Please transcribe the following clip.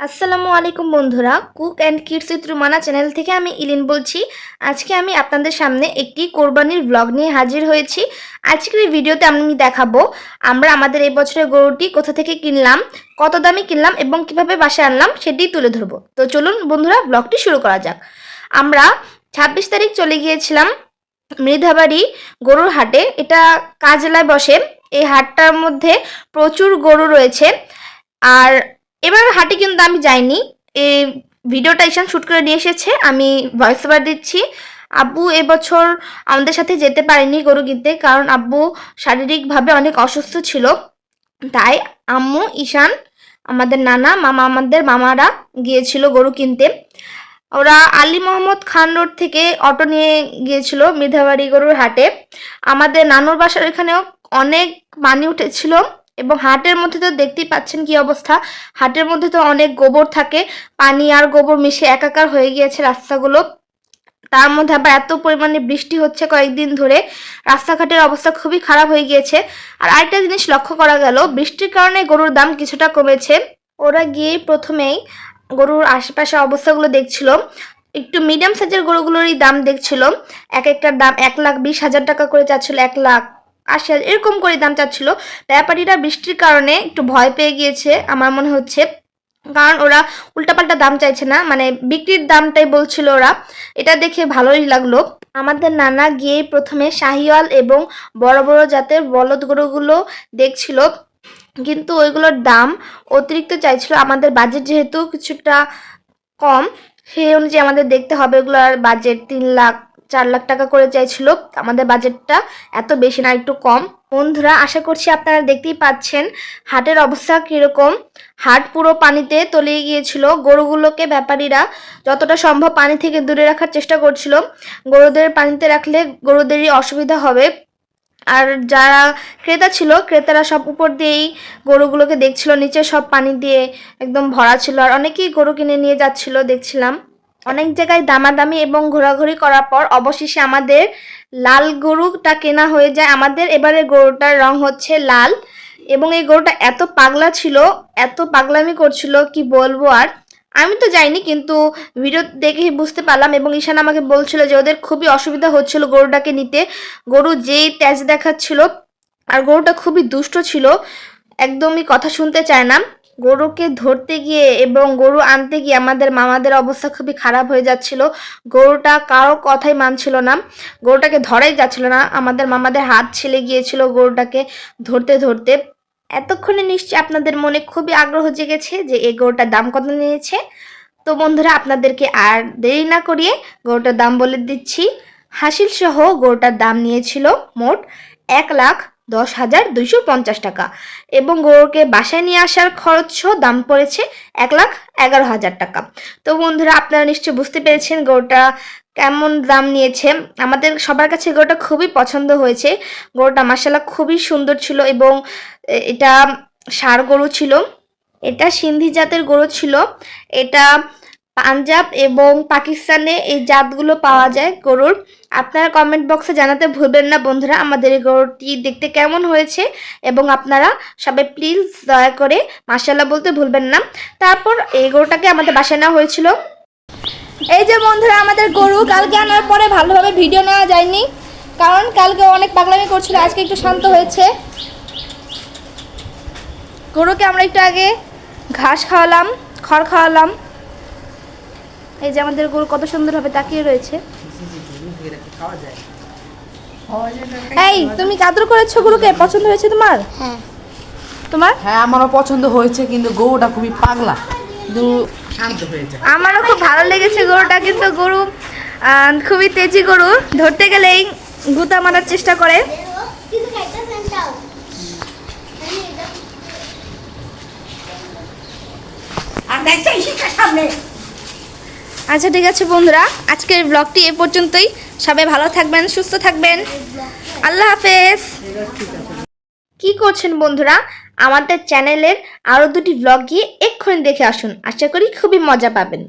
আসসালামু আলাইকুম বন্ধুরা, cook and kids with Rumana channel থেকে আমি ইলিন বলছি। আজকে আমি আপনাদের সামনে একটি কোরবানির ব্লগ নিয়ে হাজির হয়েছি। আজকের এই ভিডিওতে আমি দেখাবো আমরা আমাদের এই বছরের গরুটি কোথা থেকে কিনলাম, কত দামে কিনলাম এবং কিভাবে বাসায় আনলাম সেটি তুলে ধরবো। তো চলুন বন্ধুরা, ব্লগটি শুরু করা যাক। আমরা 26 তারিখ চলে গিয়েছিলাম মৃধাবাড়ি গরুর হাটে। এটা কাজলায় বসে। এই হাটটার মধ্যে প্রচুর গরু রয়েছে। আর এবার হাটে কিন্তু আমি যাইনি, এই ভিডিওটা ঈশান শ্যুট করে নিয়ে এসেছে, আমি ভয়েস ওভার দিচ্ছি। আব্বু এবছর আমাদের সাথে যেতে পারেনি গরু কিনতে, কারণ আব্বু শারীরিকভাবে অনেক অসুস্থ ছিল। তাই আম্মু, ঈশান, আমাদের নানা, মামা, আমাদের মামারা গিয়েছিল গরু কিনতে। ওরা আলী মোহাম্মদ খান রোড থেকে অটো নিয়ে গিয়েছিল মৃধাবাড়ি গরুর হাটে। আমাদের নানুর বাসার এখানেও অনেক পানি উঠেছিল এবং হাটের মধ্যে তো দেখতেই পাচ্ছেন কি অবস্থা। হাটের মধ্যে তো অনেক গোবর থাকে, পানি আর গোবর মিশে একাকার হয়ে গিয়েছে রাস্তাগুলো। তার মধ্যে আবার এত পরিমাণে বৃষ্টি হচ্ছে কয়েকদিন ধরে, রাস্তাঘাটের অবস্থা খুবই খারাপ হয়ে গিয়েছে। আর আরেকটা জিনিস লক্ষ্য করা গেল, বৃষ্টির কারণে গরুর দাম কিছুটা কমেছে। ওরা গিয়েই প্রথমেই গরুর আশেপাশে অবস্থাগুলো দেখছিল, একটু মিডিয়াম সাইজের গরুগুলোরই দাম দেখছিল। এক একটার দাম 1,20,000 টাকা করে চাচ্ছিল, 1,80,000 এরকম করে দাম চাচ্ছিল। ব্যাপারীরা বৃষ্টির কারণে একটু ভয় পেয়ে গিয়েছে আমার মনে হচ্ছে, কারণ ওরা উল্টাপাল্টা দাম চাইছে না, মানে বিক্রির দামটাই বলছিল ওরা। এটা দেখে ভালোই লাগলো। আমাদের নানা গিয়ে প্রথমে শাহিওয়াল এবং বড় বড় জাতের বলদ গরুগুলো দেখছিল, কিন্তু ওইগুলোর দাম অতিরিক্ত চাইছিল। আমাদের বাজেট যেহেতু কিছুটা কম, সেই অনুযায়ী আমাদের দেখতে হবে। এগুলোর বাজেট 3 লাখ 4 লাখ টাকা করে চাইছিল। আমাদের বাজেটটা এত বেশি না, একটু কম। বন্ধুরা, আশা করছি আপনারা দেখতেই পাচ্ছেন হাটের অবস্থা কীরকম। হাট পুরো পানিতে তলিয়ে গিয়েছিল। গরুগুলোকে ব্যাপারীরা যতটা সম্ভব পানি থেকে দূরে রাখার চেষ্টা করছিল। গরুদের পানিতে রাখলে গরুদেরই অসুবিধা হবে। আর যারা ক্রেতা ছিল, ক্রেতারা সব উপর দিয়েই গরুগুলোকে দেখছিল, নিচে সব পানি দিয়ে একদম ভরা ছিল। আর অনেকেই গরু কিনে নিয়ে যাচ্ছিল, দেখছিলাম। অনেক জায়গায় দামাদামি এবং ঘোরাঘুরি করার পর অবশেষে আমাদের লাল গরুটা কেনা হয়ে যায়। আমাদের এবারে গরুটার রং হচ্ছে লাল, এবং এই গরুটা এত পাগলা ছিল, এত পাগলামি করছিল কি বলবো। আর আমি তো যাইনি, কিন্তু ভিডিও দেখে বুঝতে পারলাম, এবং ঈশান আমাকে বলছিল যে ওদের খুবই অসুবিধা হচ্ছিল গরুটাকে নিতে। গরু যেই তেজ দেখাচ্ছিল, আর গরুটা খুবই দুষ্ট ছিল, একদমই কথা শুনতে চায় না। গরুকে ধরতে গিয়ে এবং গরু আনতে গিয়ে আমাদের মামাদের অবস্থা খুবই খারাপ হয়ে যাচ্ছিল। গরুটা কারো কথাই মানছিল না, গরুটাকে ধরাই যাচ্ছিল না। আমাদের মামাদের হাত ছেলে গিয়েছিল গরুটাকে ধরতে ধরতে। এতক্ষণে নিশ্চয়ই আপনাদের মনে খুবই আগ্রহ জেগেছে যে এই গরুটার দাম কত নিয়েছে। তো বন্ধুরা, আপনাদেরকে আর দেরি না করিয়ে গরুটার দাম বলে দিচ্ছি। হাসিল সহ গরুটার দাম নিয়েছিল মোট 1,10,250 টাকা, এবং গরুকে বাসায় নিয়ে আসার খরচ সহ দাম পড়েছে 1,11,000 টাকা। তো বন্ধুরা, আপনারা নিশ্চয়ই বুঝতে পেরেছেন গরুটা কেমন দাম নিয়েছে। আমাদের সবার কাছে গরুটা খুবই পছন্দ হয়েছে। গরুটা মাশাআল্লাহ খুবই সুন্দর ছিল, এবং এটা ষাঁড় গরু ছিল। এটা সিন্ধি জাতের গরু ছিল। এটা পাঞ্জাব এবং পাকিস্তানে এই জাতগুলো পাওয়া যায় গরুর। আপনারা কমেন্ট বক্সে জানাতে ভুলবেন না বন্ধুরা আমাদের এই গরুটি দেখতে কেমন হয়েছে, এবং আপনারা সবাই প্লিজ দয়া করে মাশাআল্লাহ বলতে ভুলবেন না। তারপর এই গরুটাকে আমাদের বাসায় নেওয়া হয়েছিল। এই যে বন্ধুরা, আমাদের গরু কালকে আনার পরে ভালোভাবে ভিডিও নেওয়া যায়নি, কারণ কালকে অনেক পাগলামি করছিল, আজকে একটু শান্ত হয়েছে। গরুকে আমরা একটু আগে ঘাস খাওয়ালাম, খড় খাওয়ালাম। এই যে আমাদের গরু কত সুন্দরভাবে তাকিয়ে রয়েছে। এই, তুমি কাতর করেছো গরুকে? পছন্দ হয়েছে তোমার? হ্যাঁ। তোমার? হ্যাঁ, আমারও পছন্দ হয়েছে, কিন্তু গরুটা খুবই পাগলা, কিন্তু শান্ত হয়ে যায়। আমারও খুব ভালো লেগেছে গরুটা, কিন্তু গরু খুবই তেজি গরু, ধরতে গেলেই গুতা মারার চেষ্টা করে। আচ্ছা ঠিক আছে বন্ধুরা, আজকের ব্লগটি এ পর্যন্তই। সবাই ভালো থাকবেন, সুস্থ থাকবেন। আল্লাহ হাফেজ। কি করছেন বন্ধুরা? আমাদের চ্যানেলের আরও 2টি ব্লগ গিয়ে এক্ষুনি দেখে আসুন, আশা করি খুবই মজা পাবেন।